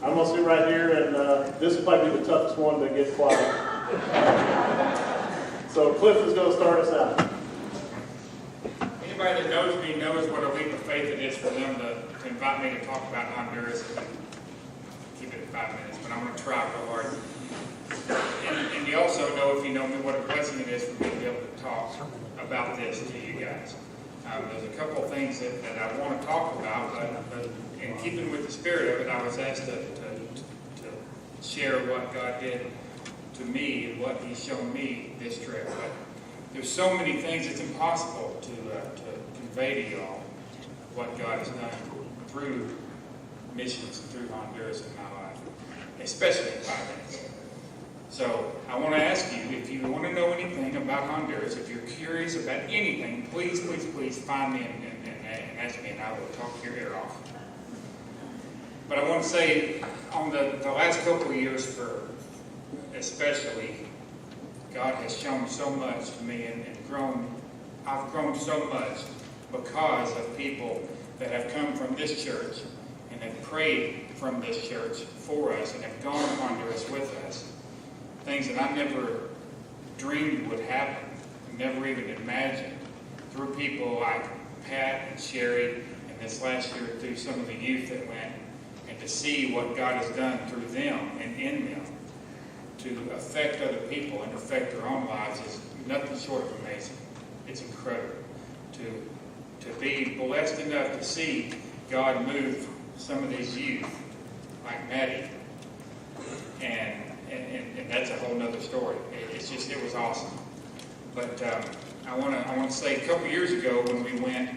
I'm going to sit right here, and this will probably be the toughest one to get quiet. So Cliff is going to start us out. Anybody that knows me knows what a leap of faith it is for them to invite me to talk about Honduras. Keep it at 5 minutes, but I'm going to try real hard. And you also know, if you know me, what a blessing it is for me to be able to talk about this to you guys. There's a couple of things that I want to talk about, but in keeping with the spirit of it, I was asked to share what God did to me and what He's shown me this trip. But there's so many things, it's impossible to convey to y'all what God has done through missions and through Honduras in my life, especially in 5 minutes. So I want to ask you, if you want to know anything about Honduras, if you're curious about anything, please, please, please find me and ask me, and I will talk your ear off. But I want to say, on the last couple of years, especially, God has shown so much to me, and I've grown so much because of people that have come from this church and have prayed from this church for us and have gone to Honduras with us. Things that I never dreamed would happen, never even imagined, through people like Pat and Sherry, and this last year through some of the youth that went, and to see what God has done through them and in them to affect other people and affect their own lives is nothing short of amazing. It's incredible to be blessed enough to see God move some of these youth, like Maddie, and that's a whole nother story. It was awesome. But I want to say, a couple years ago when we went,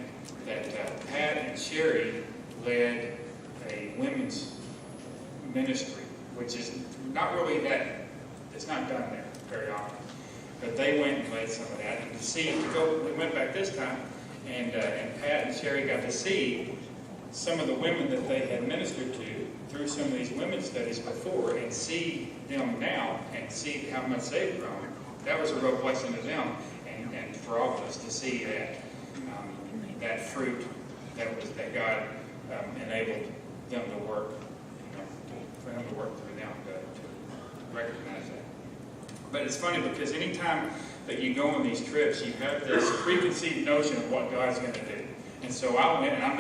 that Pat and Sherry led a women's ministry, which is not really it's not done there very often. But they went and led some of that. And we went back this time, and Pat and Sherry got to see some of the women that they had ministered to through some of these women's studies before, and see them now and see how much they've grown. That was a real blessing to them, and for all of us to see that fruit that God enabled them to work, for Him to work through them to recognize that. But it's funny because anytime that you go on these trips, you have this preconceived notion of what God's going to do. And so I went, and I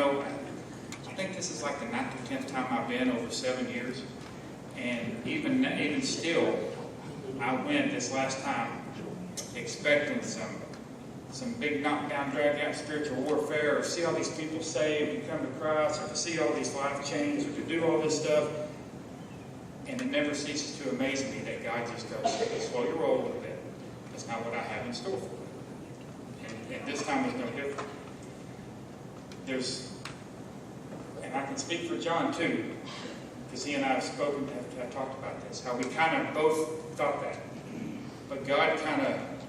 think this is like the 9th or 10th time I've been over 7 years. And even still, I went this last time expecting some big knockdown, drag out spiritual warfare, or see all these people saved and come to Christ, or to see all these life change, or to do all this stuff. And it never ceases to amaze me that God just goes, slow your roll a little bit. That's not what I have in store for you. And this time is no different. And I can speak for John too, because he and I have spoken, have talked about this, how we kind of both thought that. But God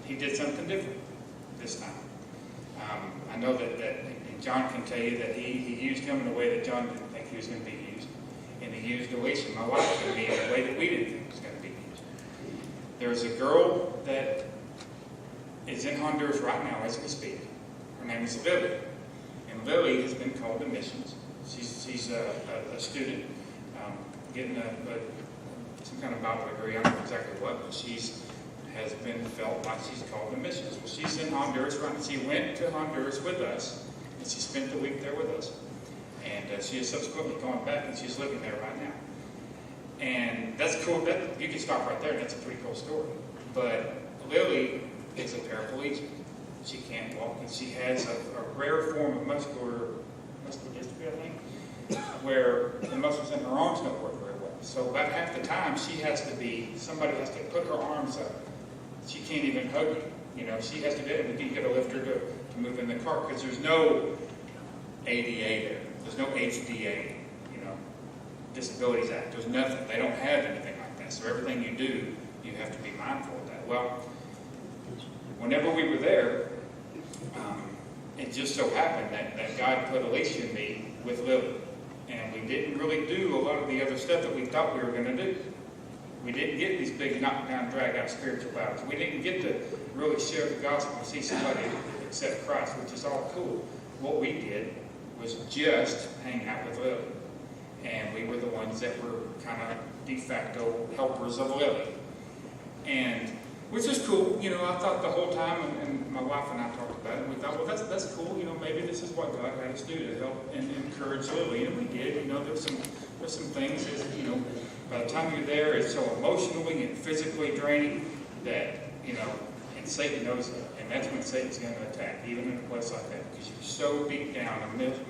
He did something different this time. I know that and John can tell you that he used him in a way that John didn't think he was going to be used. And He used Alicia, my wife, to be in a way that we didn't think was going to be used. There's a girl that is in Honduras right now as we speak. Her name is Lily. And Lily has been called to missions. She's a student getting some kind of Bible degree. I don't know exactly what, but has been felt like she's called to missions. Well, she's in Honduras right now. She went to Honduras with us, and she spent the week there with us. And she is subsequently gone back, and she's living there right now. And that's cool. You can stop right there, and that's a pretty cool story. But Lily is a paraplegic. She can't walk, and she has a rare form of muscular dystrophy, I think, where the muscles in her arms don't work very well. So about half the time, somebody has to put her arms up. She can't even hug you. She has to do it, and we get a lifter to move in the car, because there's no ADA there. There's no HDA, Disabilities Act. There's nothing. They don't have anything like that. So everything you do, you have to be mindful of that. Well, whenever we were there, it just so happened that God put Alicia and me with Lily. And we didn't really do a lot of the other stuff that we thought we were going to do. We didn't get these big knockdown, drag-out spiritual battles. We didn't get to really share the gospel and see somebody accept Christ, which is all cool. What we did was just hang out with Lily. And we were the ones that were kind of de facto helpers of Lily. And which is cool, you know. I thought the whole time, and my wife and I talked about it, and we thought, well, that's cool, you know, maybe this is what God had us do to help and encourage Lily, and we did. You know, there's some things that, you know, by the time you're there, it's so emotionally and physically draining that, you know, and Satan knows that, and that's when Satan's going to attack, even in a place like that, because you're so beat down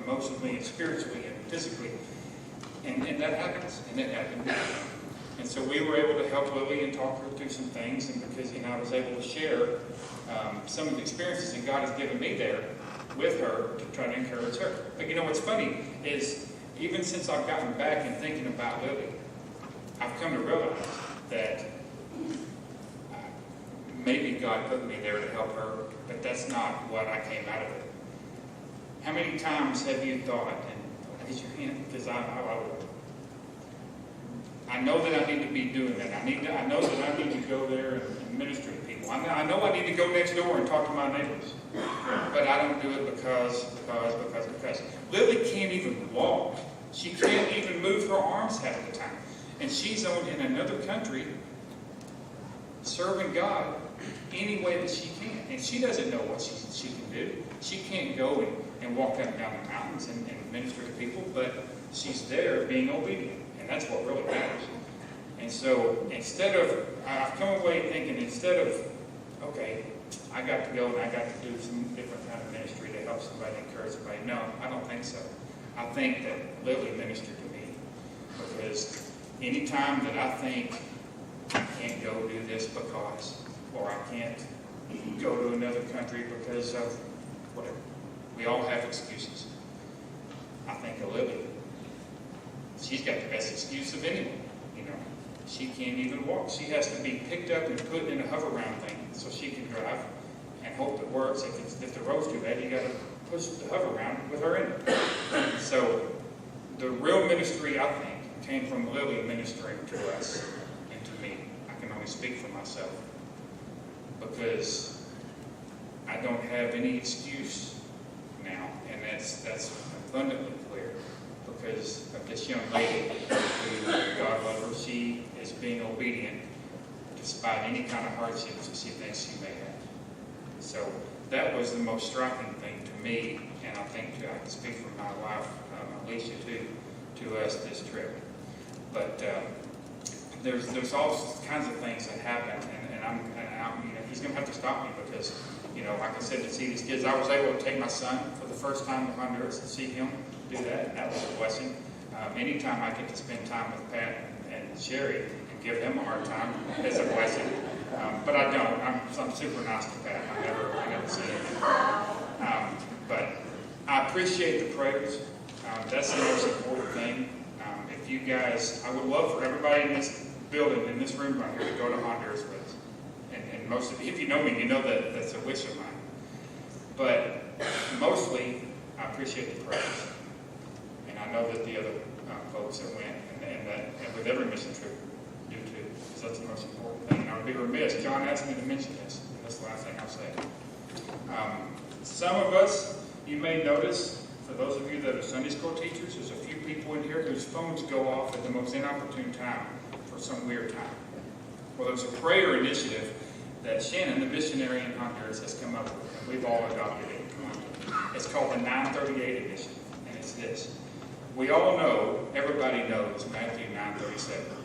emotionally and spiritually and physically, and that happens, and it happened. And so we were able to help Lily and talk her through some things, and because, you know, I was able to share some of the experiences that God has given me there with her to try to encourage her. But you know what's funny is, even since I've gotten back and thinking about Lily, I've come to realize that maybe God put me there to help her, but that's not what I came out of it. How many times have you thought, and raise your hand, because I know that I need to be doing that. I know that I need to go there and minister to people. I know I need to go next door and talk to my neighbors. But I don't do it because. Lily can't even walk. She can't even move her arms half the time. And she's in another country serving God any way that she can. And she doesn't know what she can do. She can't go and walk up and down the mountains and minister to people, but she's there being obedient. And that's what really matters. And so I've come away thinking, instead of, okay, I got to go and I got to do some different kind of ministry to help somebody, encourage somebody. No, I don't think so. I think that Lily ministered to me, because anytime that I think I can't go do this because, or I can't go to another country because of whatever, we all have excuses. I think of Lily. She's got the best excuse of anyone, you know. She can't even walk. She has to be picked up and put in a hover-round thing so she can drive and hope it works. If the road's too bad, you got to push the hover-round with her in it. So the real ministry, I think, came from Lily ministering to us and to me. I can only speak for myself, because I don't have any excuse now, and that's abundantly clear. Because of this young lady who, God love her, she is being obedient despite any kind of hardships that she thinks she may have. So that was the most striking thing to me, and I think I can speak for my wife, Alicia, too, to us this trip. But there's all kinds of things that happen, and I'm you know, he's going to have to stop me, because, you know, like I said, to see these kids, I was able to take my son for the first time to Honduras and see him do that, and that was a blessing. Anytime I get to spend time with Pat and Sherry and give them a hard time, it's a blessing. But I don't. I'm super nice to Pat. I never say anything. But I appreciate the prayers. That's the most important thing. If you guys, I would love for everybody in this building, in this room right here, to go to Honduras with us. And most of you, if you know me, you know that that's a wish of mine. But mostly, I appreciate the prayers. I know that the other folks that went, and with every mission trip, do too, because that's the most important thing. And I would be remiss. John asked me to mention this, and that's the last thing I'll say. Some of us, you may notice, for those of you that are Sunday school teachers, there's a few people in here whose phones go off at the most inopportune time for some weird time. Well, there's a prayer initiative that Shannon, the missionary in Honduras, has come up with, and we've all adopted it. It's called the 938 Initiative, and it's this. We all know, everybody knows Matthew 9:37,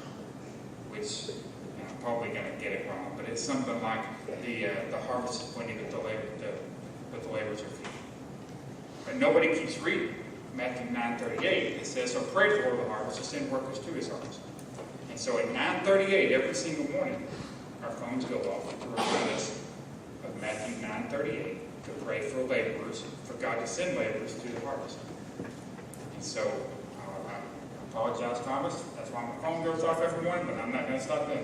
which, and I'm probably going to get it wrong, but it's something like the harvest is plenty, but the laborers are few. But nobody keeps reading Matthew 9:38. It says, so pray for the Lord of the harvest to send workers to his harvest. And so at 9:38 every single morning, our phones go off to remind us of Matthew 9:38 to pray for laborers, for God to send laborers to the harvest. So, I apologize, Thomas. That's why my phone goes off every morning, but I'm not going to stop that.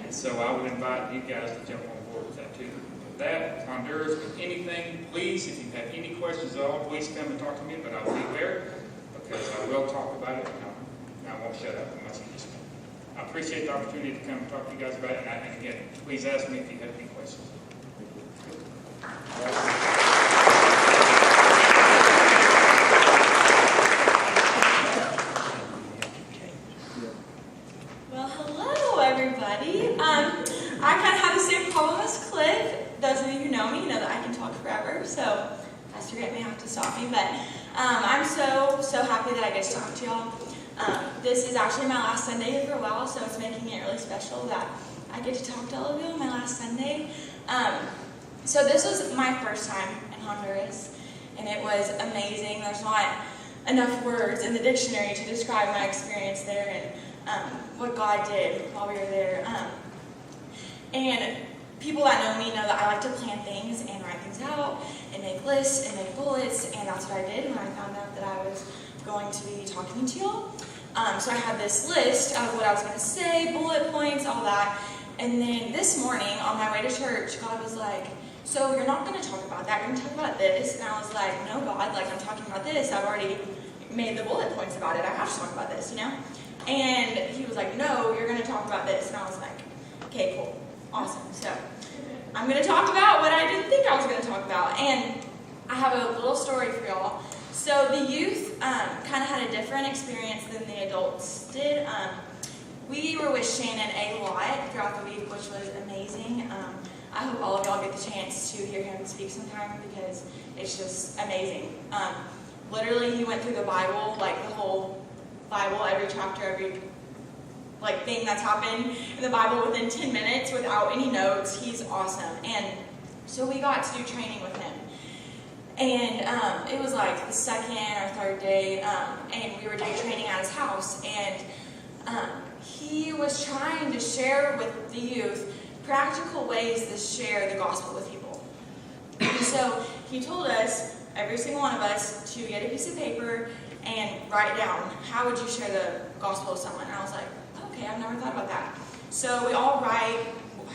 And so I would invite you guys to jump on board with that too. With that, Honduras, with anything, please, if you have any questions at all, please come and talk to me, but I'll be there, because I will talk about it, and I won't shut up unless you just me. I appreciate the opportunity to come and talk to you guys about it, and again, please ask me if you have any questions. everybody. I kind of have the same problem as Cliff. Those of you who know me know that I can talk forever, so Pastor Grant may have to stop me. But I'm so happy that I get to talk to y'all. This is actually my last Sunday here for a while, so it's making it really special that I get to talk to all of you on my last Sunday. So this was my first time in Honduras, and it was amazing. There's not enough words in the dictionary to describe my experience there and what God did while we were there. And people that know me know that I like to plan things and write things out and make lists and make bullets, and that's what I did when I found out that I was going to be talking to y'all. So I had this list of what I was going to say, bullet points, all that. And then this morning on my way to church, God was like, so you're not going to talk about that, you're going to talk about this. And I was like, no, God, like I'm talking about this. I've already made the bullet points about it. I have to talk about this, you know? And he was like, no, you're going to talk about this. And I was like, okay, cool, awesome. So I'm going to talk about what I didn't think I was going to talk about. And I have a little story for y'all. So the youth kind of had a different experience than the adults did. We were with Shannon a lot throughout the week, which was amazing. I hope all of y'all get the chance to hear him speak sometime because it's just amazing. Literally, he went through the Bible, like the whole Bible, every chapter, every thing that's happened in the Bible within 10 minutes without any notes. He's awesome. And so we got to do training with him. And it was like the second or third day, and we were doing training at his house. And he was trying to share with the youth practical ways to share the gospel with people. And so he told us, every single one of us, to get a piece of paper and write down, how would you share the gospel with someone? And I was like, okay, I've never thought about that. So we all write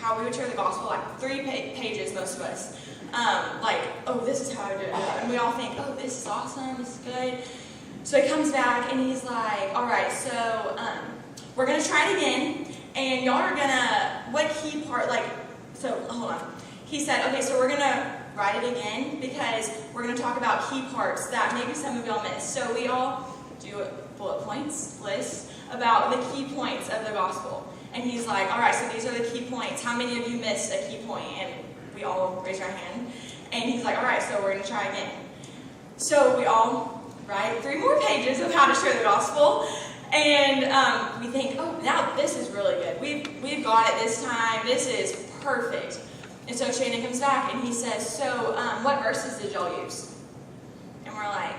how we would share the gospel, like 3 pages, most of us. Oh, this is how I do it. And we all think, oh, this is awesome, this is good. So he comes back and he's like, all right, so we're going to try it again. And y'all are going to, what key part, hold on. He said, okay, so we're going to write it again because we're going to talk about key parts that maybe some of y'all missed. So we all do bullet points, lists, about the key points of the gospel. And he's like, all right, so these are the key points. How many of you missed a key point? And we all raise our hand. And he's like, all right, so we're going to try again. So we all write 3 more pages of how to share the gospel. And we think, oh, now this is really good. We've got it this time. This is perfect. And so Shannon comes back and he says, so what verses did y'all use? And we're like,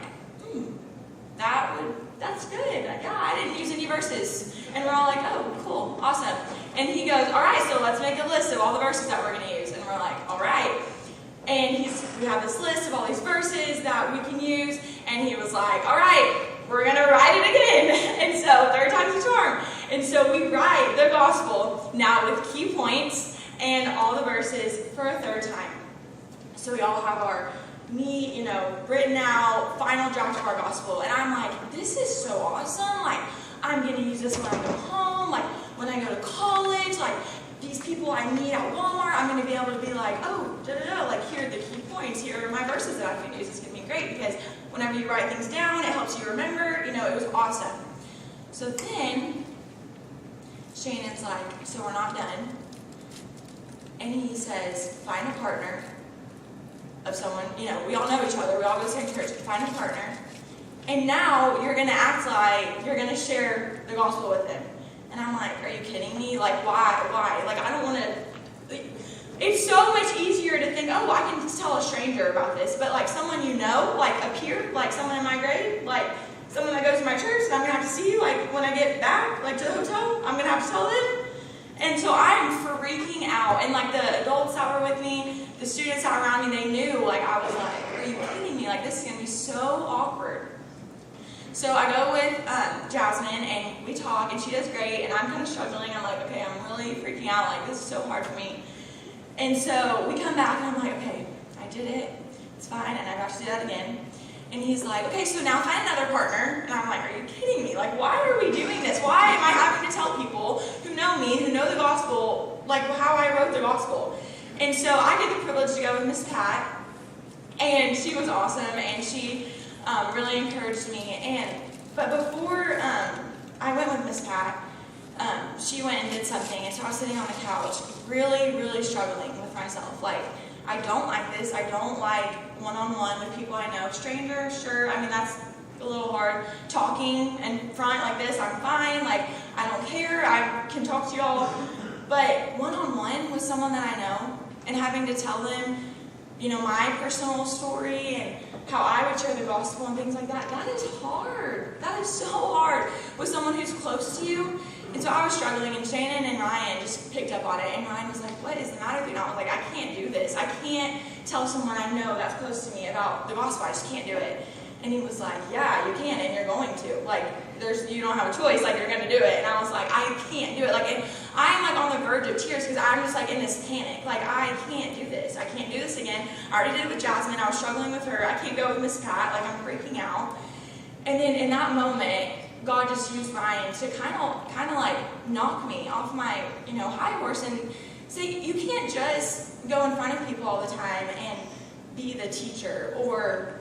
that's good. Yeah, I didn't use any verses. And we're all like, oh, cool, awesome. And he goes, all right, so let's make a list of all the verses that we're going to use. And we're like, all right. And we have this list of all these verses that we can use. And he was like, all right, we're going to write it again. And so 3rd time's a charm. And so we write the gospel now with key points and all the verses for a 3rd time. So we all have our neat, written out final draft of our gospel. And I'm like, this is so awesome. I'm going to use this when I go home, when I go to college, these people I meet at Walmart, I'm going to be able to be like, oh, here are the key points, here are my verses that I can use. It's going to be great because whenever you write things down, it helps you remember, it was awesome. So then, Shannon's like, so we're not done. And he says, find a partner of someone, we all know each other, we all go to the same church, find a partner. And now you're going to act like you're going to share the gospel with him. And I'm like, are you kidding me? Why? I don't want to. It's so much easier to think, oh, I can tell a stranger about this. But someone you know, a peer, someone in my grade, someone that goes to my church that I'm going to have to see, when I get back, to the hotel, I'm going to have to tell them. And so I'm freaking out. And the adults that were with me, the students that were around me, they knew, I was like, are you kidding me? This is going to be so awkward. So I go with Jasmine, and we talk, and she does great, and I'm kind of struggling. I'm like, okay, I'm really freaking out. This is so hard for me. And so we come back, and I'm like, okay, I did it. It's fine, and I got to do that again. And he's like, okay, so now find another partner. And I'm like, are you kidding me? Why are we doing this? Why am I having to tell people who know me, who know the gospel, how I wrote the gospel? And so I get the privilege to go with Miss Pat, and she was awesome, and she really encouraged me. But before I went with Miss Pat, she went and did something, and so I was sitting on the couch, really, really struggling with myself. Like, I don't like this. I don't like one-on-one with people I know. Strangers, sure. I mean, that's a little hard. Talking in front like this, I'm fine. Like, I don't care. I can talk to y'all. But one-on-one with someone that I know and having to tell them, you know, my personal story and how I would share the gospel and things like that, that is hard. That is so hard with someone who's close to you. And so I was struggling, and Shannon and Ryan just picked up on it, and Ryan was like, what is the matter with you? And I was like, I can't do this. I can't tell someone I know that's close to me about the gospel. I just can't do it. And he was like, yeah, you can, and you're going to. Like, you don't have a choice. Like, you're going to do it. And I was like, I can't do it. Like, and I'm like on the verge of tears because I'm just like in this panic. Like, I can't do this. I can't do this again. I already did it with Jasmine. I was struggling with her. I can't go with Miss Pat. Like, I'm freaking out. And then in that moment, God just used Ryan to kind of like knock me off my, you know, high horse and say, you can't just go in front of people all the time and be the teacher or,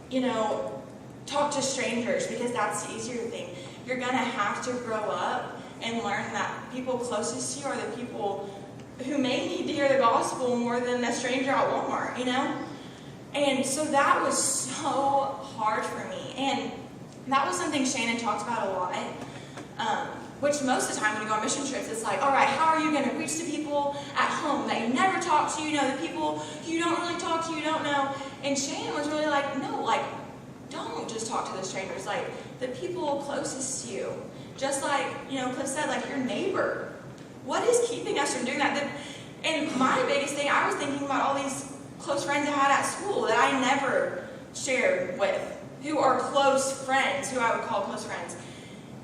you know, talk to strangers because that's the easier thing. You're going to have to grow up and learn that people closest to you are the people who may need to hear the gospel more than the stranger at Walmart, you know? And so that was so hard for me. And that was something Shannon talked about a lot, which most of the time when you go on mission trips, it's like, all right, how are you going to reach the people at home that you never talk to, you know, the people you don't really talk to, you don't know. And Shannon was really like, no, like, don't just talk to the strangers, like, the people closest to you. Just like, you know, Cliff said, like, your neighbor. What is keeping us from doing that? And my biggest thing, I was thinking about all these close friends I had at school that I never shared with, who are close friends, who I would call close friends.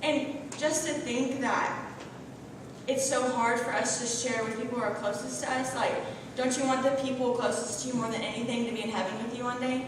And just to think that it's so hard for us to share with people who are closest to us, like, don't you want the people closest to you more than anything to be in heaven with you one day?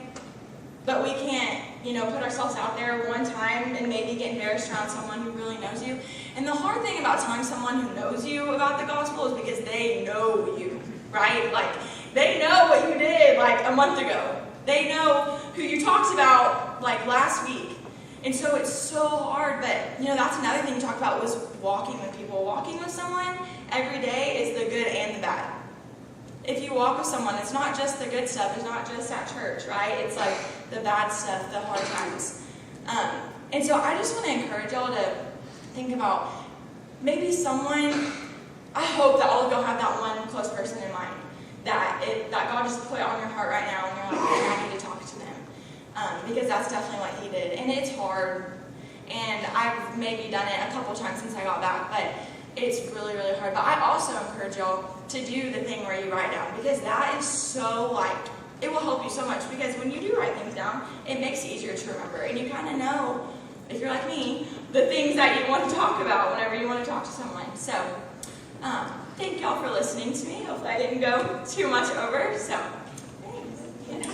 But we can't, you know, put ourselves out there one time and maybe get embarrassed around someone who really knows you. And the hard thing about telling someone who knows you about the gospel is because they know you, right? Like, they know what you did, like, a month ago. They know who you talked about, like, last week. And so it's so hard, but, you know, that's another thing you talked about was walking with people. Walking with someone every day is the good and the bad. If you walk with someone, it's not just the good stuff. It's not just at church, right? It's like the bad stuff, the hard times. And so I just want to encourage y'all to think about maybe someone, I hope that all of y'all have that one close person in mind that God just put on your heart right now and you're like, I need to talk to them. Because that's definitely what he did. And it's hard. And I've maybe done it a couple times since I got back, but it's really, really hard. But I also encourage y'all to do the thing where you write down, because that is so, like, it will help you so much. Because when you do write things down, it makes it easier to remember. And you kind of know, if you're like me, the things that you want to talk about whenever you want to talk to someone. So, thank y'all for listening to me. Hopefully I didn't go too much over. So, thanks. You know.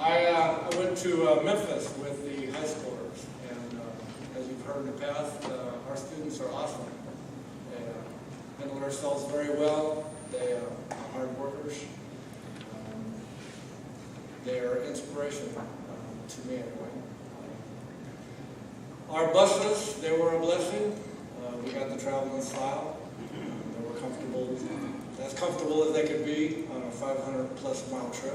I went to Memphis with the high schoolers, and as you've heard in the past, our students are awesome. They handle themselves very well. They are hard workers. They are inspiration to me anyway. Our buses, they were a blessing. We got to travel in style. They were comfortable, as comfortable as they could be on a 500-plus mile trip.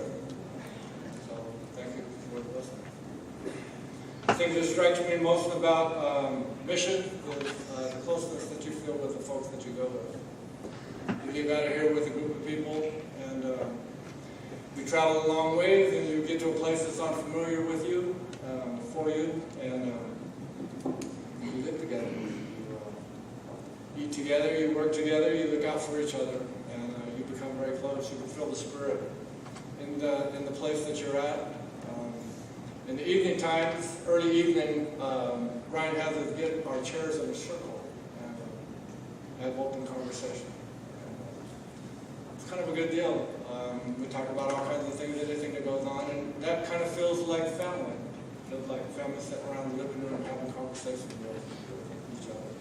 The thing that strikes me most about mission is the closeness that you feel with the folks that you go with. You get out of here with a group of people, and you travel a long ways, and you get to a place that's unfamiliar with you, for you, and you live together. You eat together, you work together, you look out for each other, and you become very close. You can feel the spirit in the place that you're at. In the evening times, early evening, Ryan has us get our chairs in a circle and have open conversation. It's kind of a good deal. We talk about all kinds of things, anything that goes on, and that kind of feels like family. It feels like family sitting around the living room having conversation with each other.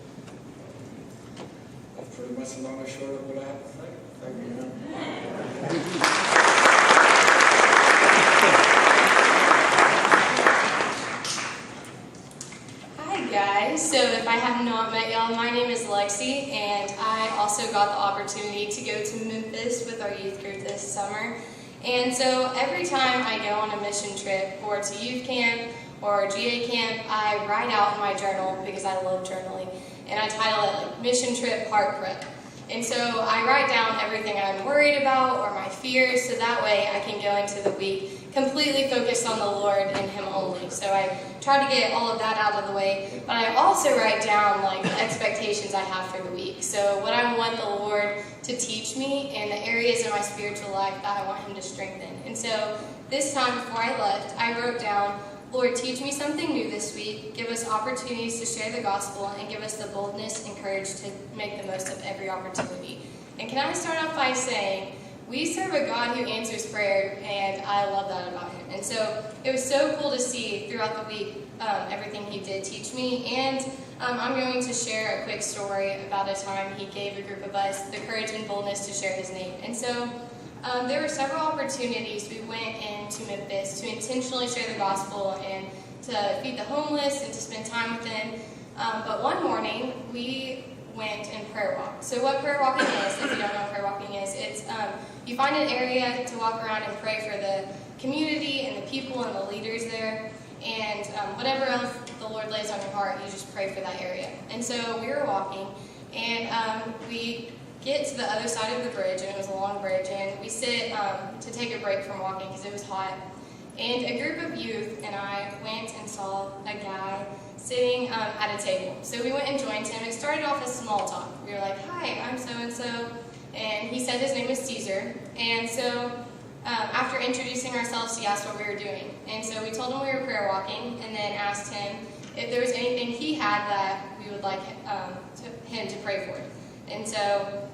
That's pretty much the long and short of what I have to say. Thank you. got the opportunity to go to Memphis with our youth group this summer. And so every time I go on a mission trip or to youth camp or GA camp, I write out in my journal, because I love journaling, and I title it like Mission Trip Heart Prep. And so I write down everything I'm worried about or my fears, so that way I can go into the week completely focused on the Lord and Him only. So I try to get all of that out of the way, but I also write down like the expectations I have for the week. So what I want the Lord to teach me and the areas in my spiritual life that I want Him to strengthen. And so this time before I left, I wrote down, Lord, teach me something new this week, give us opportunities to share the gospel, and give us the boldness and courage to make the most of every opportunity. And can I start off by saying, we serve a God who answers prayer, and I love that about Him. And so it was so cool to see throughout the week everything He did teach me. And I'm going to share a quick story about a time He gave a group of us the courage and boldness to share His name. And so there were several opportunities we went into Memphis to intentionally share the gospel and to feed the homeless and to spend time with them. But one morning, we went and prayer walked. So what prayer walking is, if you don't know what prayer walking is, it's you find an area to walk around and pray for the community and the people and the leaders there. And whatever else the Lord lays on your heart, you just pray for that area. And so we were walking, and we get to the other side of the bridge, and it was a long bridge, and we sit to take a break from walking because it was hot. And a group of youth and I went and saw a guy sitting at a table. So we went and joined him. It started off as small talk. We were like, hi, I'm so-and-so. And he said his name was Caesar. And so after introducing ourselves, he asked what we were doing. And so we told him we were prayer walking, and then asked him if there was anything he had that we would like him to pray for. And so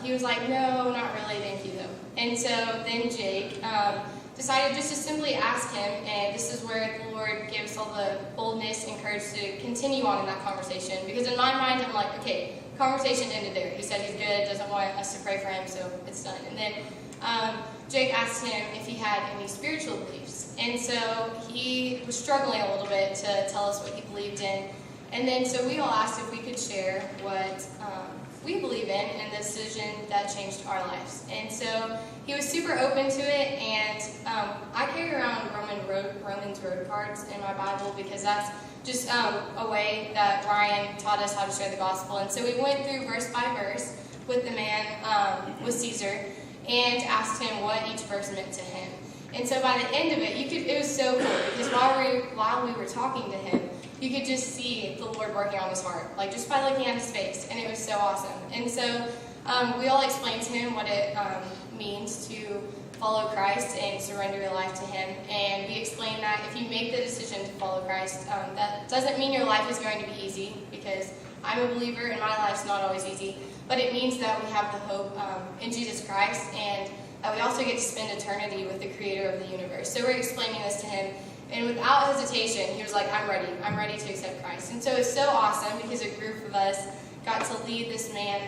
he was like, no, not really, thank you though. And so then Jake decided just to simply ask him, and this is where the Lord gives all the boldness and courage to continue on in that conversation. Because in my mind, I'm like, okay, conversation ended there. He said he's good, doesn't want us to pray for him, so it's done. And then Jake asked him if he had any spiritual beliefs. And so he was struggling a little bit to tell us what he believed in. And then so we all asked if we could share what we believe in and the decision that changed our lives. And so he was super open to it, and I carry around Romans road cards in my Bible because that's just a way that Ryan taught us how to share the gospel. And so we went through verse by verse with the man, with Caesar, and asked him what each verse meant to him. And so by the end of it, it was so cool because while we were talking to him, you could just see the Lord working on his heart, like just by looking at his face, and it was so awesome. And so we all explained to him what it means to follow Christ and surrender your life to Him. And we explained that if you make the decision to follow Christ, that doesn't mean your life is going to be easy, because I'm a believer and my life's not always easy, but it means that we have the hope in Jesus Christ, and that we also get to spend eternity with the Creator of the universe. So we're explaining this to him. And without hesitation, he was like, I'm ready to accept Christ. And so it's so awesome because a group of us got to lead this man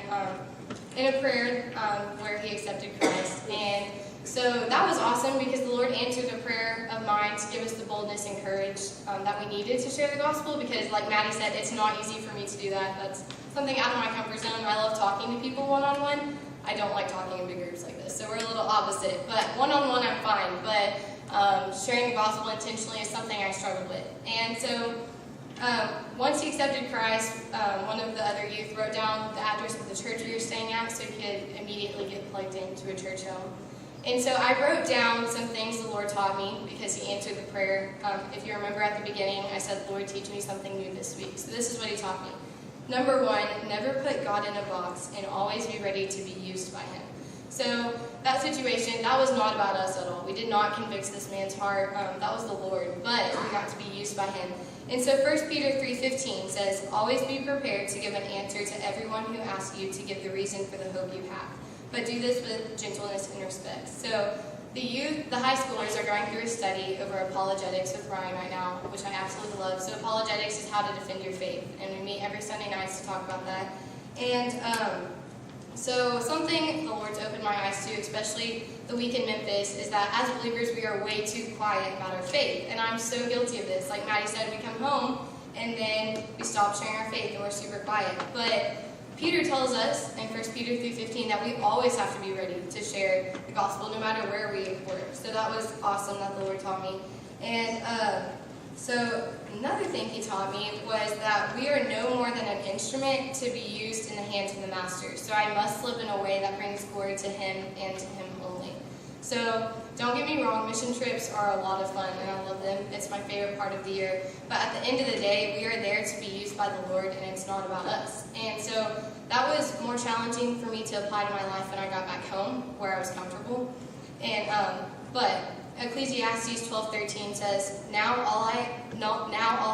in a prayer where he accepted Christ. And so that was awesome because the Lord answered a prayer of mine to give us the boldness and courage that we needed to share the gospel, because like Maddie said, it's not easy for me to do that. That's something out of my comfort zone. I love talking to people one-on-one. I don't like talking in big groups like this, so we're a little opposite. But one-on-one I'm fine, but sharing the gospel intentionally is something I struggled with. And so once he accepted Christ, one of the other youth wrote down the address of the church we were staying at so he could immediately get plugged into a church home. And so I wrote down some things the Lord taught me because he answered the prayer. If you remember at the beginning, I said, Lord, teach me something new this week. So this is what he taught me. Number one, never put God in a box and always be ready to be used by Him. So that situation, that was not about us at all. We did not convict this man's heart. That was the Lord, but we got to be used by Him. And so 1 Peter 3:15 says, always be prepared to give an answer to everyone who asks you to give the reason for the hope you have. But do this with gentleness and respect. So the youth, the high schoolers are going through a study over apologetics with Ryan right now, which I absolutely love. So apologetics is how to defend your faith. And we meet every Sunday nights to talk about that. And so something the Lord's opened my eyes to, especially the week in Memphis, is that as believers we are way too quiet about our faith. And I'm so guilty of this. Like Maddie said, we come home and then we stop sharing our faith and we're super quiet. But Peter tells us in 1 Peter 3:15 that we always have to be ready to share the gospel no matter where we work. So that was awesome that the Lord taught me. And so another thing he taught me was that we are no more than an instrument to be used in the hands of the master. So I must live in a way that brings glory to him and to him only. So don't get me wrong, mission trips are a lot of fun and I love them. It's my favorite part of the year. But at the end of the day, we are there to be used by the Lord and it's not about us. And so that was more challenging for me to apply to my life when I got back home where I was comfortable. And but Ecclesiastes 12:13 says, now all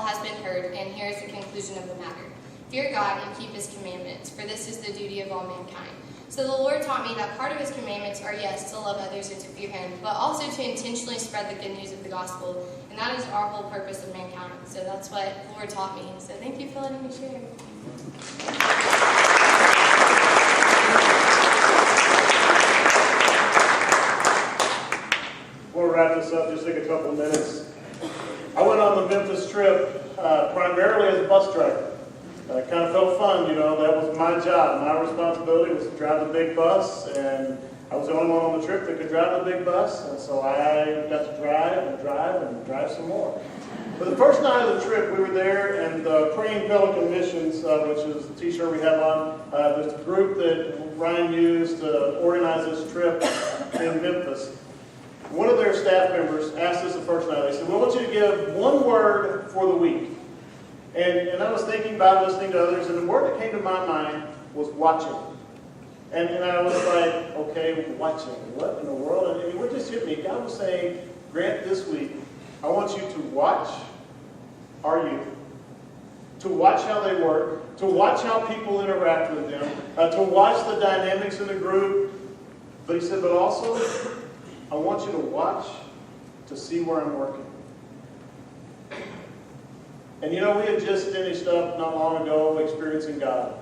has been heard, and here is the conclusion of the matter. Fear God and keep his commandments, for this is the duty of all mankind. So the Lord taught me that part of his commandments are, yes, to love others and to fear him, but also to intentionally spread the good news of the gospel. And that is our whole purpose of mankind. So that's what the Lord taught me. So thank you for letting me share. We'll wrap this up, just take a couple minutes. I went on the Memphis trip primarily as a bus driver. It kind of felt fun, you know, that was my job. My responsibility was to drive the big bus, and I was the only one on the trip that could drive the big bus, and so I got to drive some more. But the first night of the trip, we were there, and the Praying Pelican Missions, which is the t-shirt we have on, there's a group that Ryan used to organize this trip in Memphis. One of their staff members asked us the first night, they said, we want you to give one word for the week. And I was thinking about listening to others, and the word that came to my mind was watching. And I was like, okay, watching. What in the world? And what just hit me? God was saying, Grant, this week, I want you to watch our youth, to watch how they work, to watch how people interact with them, to watch the dynamics in the group. But he said, but also, I want you to watch to see where I'm working. And you know, we had just finished up not long ago experiencing God.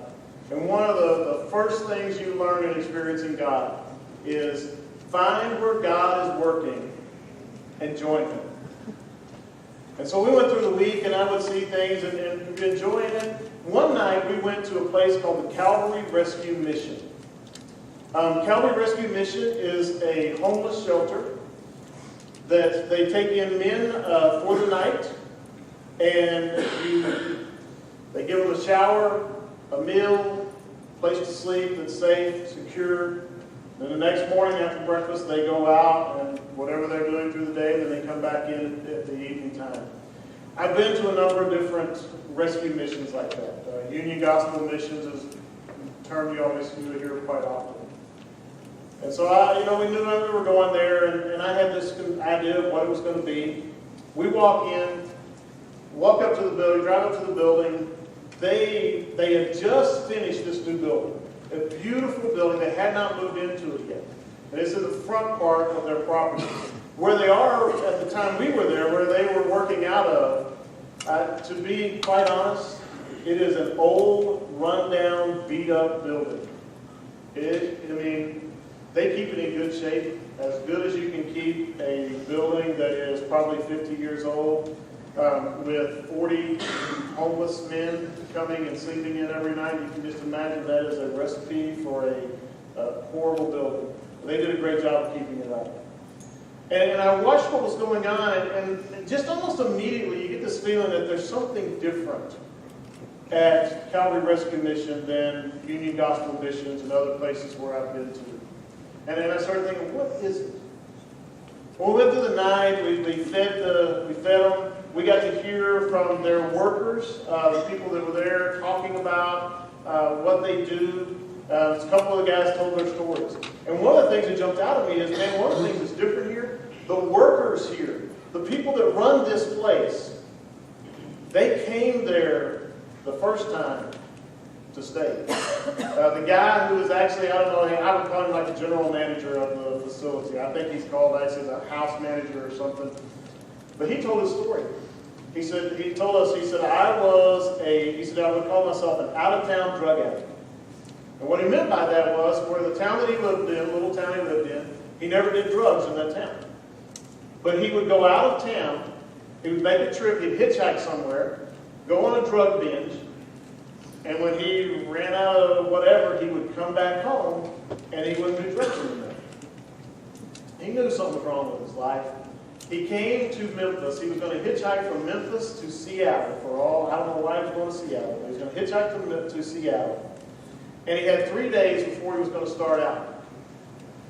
And one of the first things you learn in experiencing God is find where God is working and join Him. And so we went through the week and I would see things and enjoy it. One night we went to a place called the Calvary Rescue Mission. Calvary Rescue Mission is a homeless shelter that they take in men for the night, and they give them a shower, a meal, place to sleep that's safe, secure. Then the next morning after breakfast they go out and whatever they're doing through the day, then they come back in at the evening time. I've been to a number of different rescue missions like that. Union Gospel Missions is a term you always hear quite often. And so we knew that we were going there, and I had this idea of what it was going to be. We walk up to the building, drive up to the building. They had just finished this new building, a beautiful building. They had not moved into it yet. And it's in the front part of their property. Where they are at the time we were there, where they were working out of, to be quite honest, it is an old, rundown, beat-up building. They keep it in good shape, as good as you can keep a building that is probably 50 years old, with 40 homeless men coming and sleeping in every night. You can just imagine that as a recipe for a horrible building. They did a great job of keeping it up. And I watched what was going on, and just almost immediately you get this feeling that there's something different at Calvary Rescue Mission than Union Gospel Missions and other places where I've been to. And then I started thinking, what is it? When we went through the night, we fed them. We got to hear from their workers, the people that were there, talking about what they do. A couple of the guys told their stories. And one of the things that jumped out at me is, man, one of the things that's different here, the workers here, the people that run this place, they came there the first time to stay. The guy who is actually, I don't know, I would call him like the general manager of the facility. I think he's called actually a house manager or something. But he told his story. He said, I would call myself an out-of-town drug addict. And what he meant by that was, where the town that he lived in, little town he lived in, he never did drugs in that town. But he would go out of town, he would make a trip, he'd hitchhike somewhere, go on a drug binge, And when he ran out of whatever, he would come back home and he wouldn't be drinking enough. He knew something was wrong with his life. He came to Memphis. He was going to hitchhike from Memphis to Seattle for all, I don't know why he was going to Seattle, but he was going to hitchhike to Seattle. And he had 3 days before he was going to start out.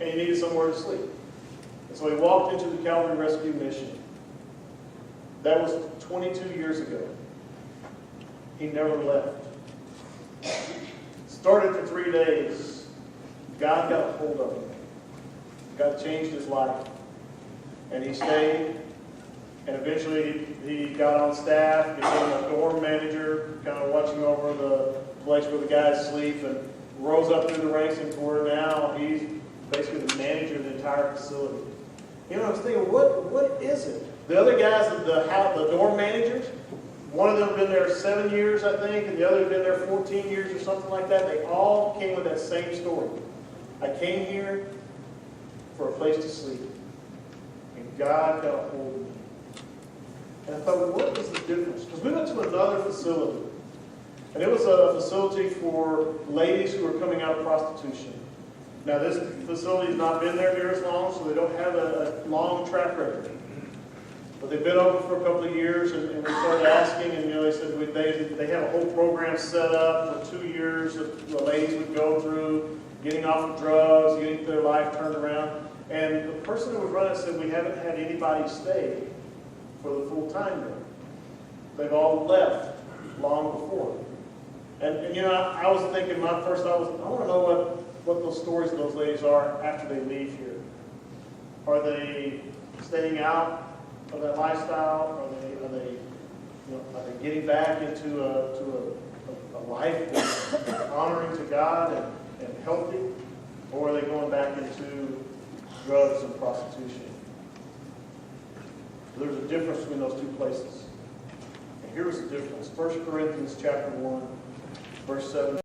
And he needed somewhere to sleep. And so he walked into the Calvary Rescue Mission. That was 22 years ago. He never left. Started for 3 days. God got a hold of him. God changed his life. And he stayed. And eventually he got on staff, became a dorm manager, kind of watching over the place where the guys sleep, and rose up through the ranks into where now he's basically the manager of the entire facility. You know, I was thinking, what is it? The other guys, the dorm managers, one of them had been there 7 years, I think, and the other had been there 14 years or something like that. They all came with that same story. I came here for a place to sleep, and God got a hold of me. And I thought, well, what is the difference? Because we went to another facility, and it was a facility for ladies who were coming out of prostitution. Now, this facility has not been there near as long, so they don't have a long track record. But they've been open for a couple of years, and we started asking, and they said they have a whole program set up for 2 years that the ladies would go through, getting off of drugs, getting their life turned around. And the person who was running it said, we haven't had anybody stay for the full time there. They've all left long before. And you know, I was thinking, my first thought was, I want to know what those stories of those ladies are after they leave here. Are they staying out of that lifestyle? Are they getting back into a life that's honoring to God and healthy? Or are they going back into drugs and prostitution? There's a difference between those two places. And here's the difference. 1 Corinthians chapter 1, verse 7.